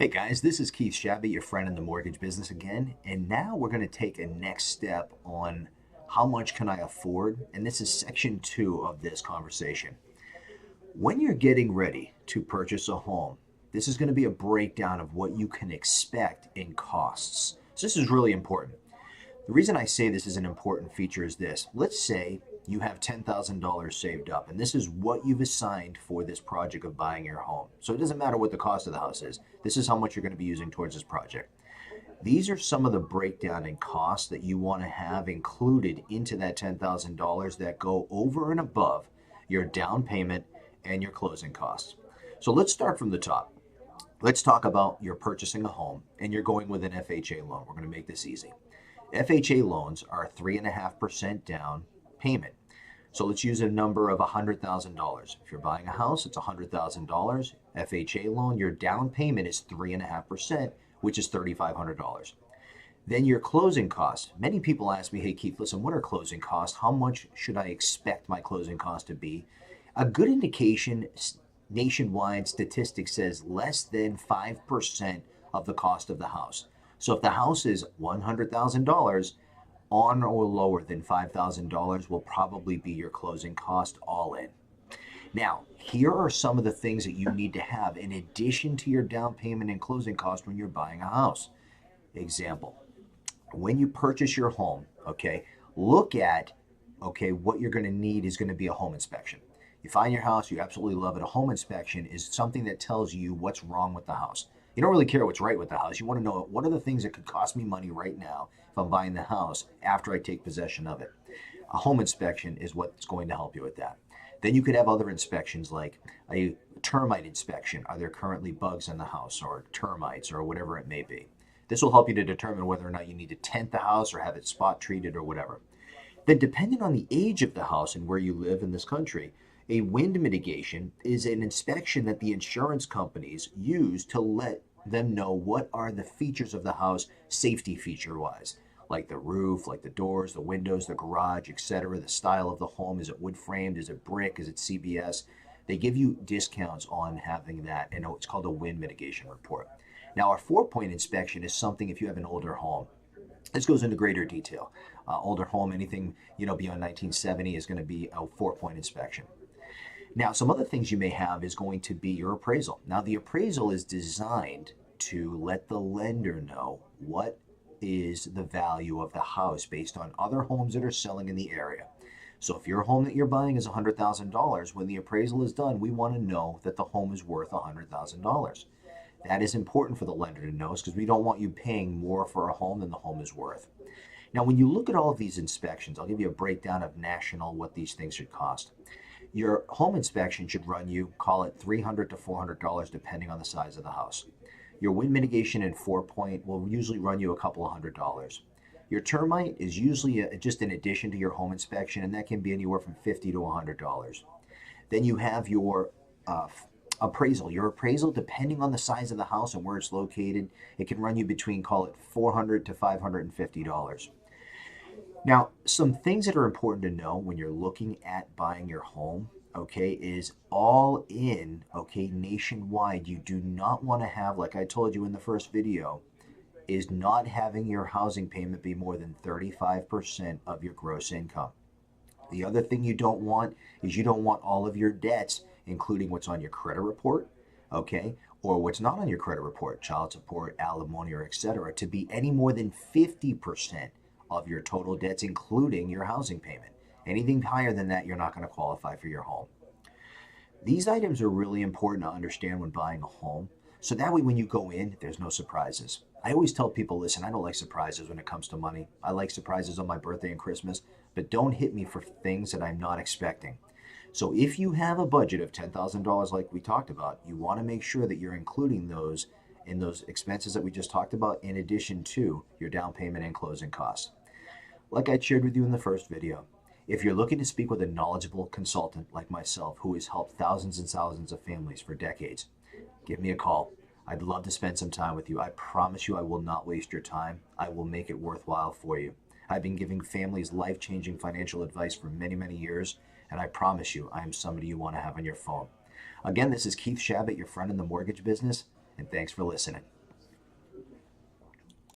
Hey guys, this is Keith Shabby, your friend in the mortgage business again, and now we're going to take a next step on how much can I afford, and this is section 2 of this conversation. When you're getting ready to purchase a home, this is going to be a breakdown of what you can expect in costs. So this is really important. The reason I say this is an important feature is this. Let's say you have $10,000 saved up, and this is what you've assigned for this project of buying your home. So it doesn't matter what the cost of the house is. This is how much you're going to be using towards this project. These are some of the breakdown in costs that you want to have included into that $10,000 that go over and above your down payment and your closing costs. So let's start from the top. Let's talk about you're purchasing a home and you're going with an FHA loan. We're going to make this easy. FHA loans are 3.5% down payment. So let's use a number of $100,000. If you're buying a house, it's $100,000. FHA loan, your down payment is 3.5%, which is $3,500. Then your closing costs. Many people ask me, hey Keith, listen, what are closing costs? How much should I expect my closing cost to be? A good indication, nationwide statistics says less than 5% of the cost of the house. So if the house is $100,000, on or lower than $5,000 will probably be your closing cost all in. Now, here are some of the things that you need to have in addition to your down payment and closing cost when you're buying a house. Example, when you purchase your home, okay, look at, okay, what you're going to need is going to be a home inspection. You find your house, you absolutely love it. A home inspection is something that tells you what's wrong with the house. You don't really care what's right with the house. You want to know what are the things that could cost me money right now if I'm buying the house after I take possession of it. A home inspection is what's going to help you with that. Then you could have other inspections like a termite inspection. Are there currently bugs in the house or termites or whatever it may be? This will help you to determine whether or not you need to tent the house or have it spot treated or whatever. Then depending on the age of the house and where you live in this country, a wind mitigation is an inspection that the insurance companies use to let them know what are the features of the house safety feature wise, like the roof, like the doors, the windows, the garage, etc., the style of the home. Is it wood framed? Is it brick? Is it CBS? They give you discounts on having that, and it's called a wind mitigation report. Now, our 4-point inspection is something if you have an older home. This goes into greater detail. Older home, anything beyond 1970 is going to be a 4-point inspection. Now, some other things you may have is going to be your appraisal. Now, the appraisal is designed to let the lender know what is the value of the house based on other homes that are selling in the area. So if your home that you're buying is $100,000, when the appraisal is done, we want to know that the home is worth $100,000. That is important for the lender to know because we don't want you paying more for a home than the home is worth. Now, when you look at all of these inspections, I'll give you a breakdown of national what these things should cost. Your home inspection should run you, call it $300 to $400 depending on the size of the house. Your wind mitigation and 4-point will usually run you a couple of $100. Your termite is usually just in addition to your home inspection, and that can be anywhere from $50 to $100. Then you have your appraisal. Your appraisal, depending on the size of the house and where it's located, it can run you between, call it $400 to $550. Now, some things that are important to know when you're looking at buying your home, okay, is all in, okay, nationwide. You do not want to have, like I told you in the first video, is not having your housing payment be more than 35% of your gross income. The other thing you don't want is you don't want all of your debts, including what's on your credit report, okay, or what's not on your credit report, child support, alimony, or etc., to be any more than 50% of your total debts, including your housing payment. Anything higher than that, you're not going to qualify for your home. These items are really important to understand when buying a home. So that way, when you go in, there's no surprises. I always tell people, listen, I don't like surprises when it comes to money. I like surprises on my birthday and Christmas, but don't hit me for things that I'm not expecting. So if you have a budget of $10,000 like we talked about, you want to make sure that you're including those in those expenses that we just talked about in addition to your down payment and closing costs. Like I shared with you in the first video, if you're looking to speak with a knowledgeable consultant like myself who has helped thousands and thousands of families for decades, give me a call. I'd love to spend some time with you. I promise you I will not waste your time. I will make it worthwhile for you. I've been giving families life-changing financial advice for many, many years, and I promise you I am somebody you want to have on your phone. Again, this is Keith Shabbat, your friend in the mortgage business, and thanks for listening.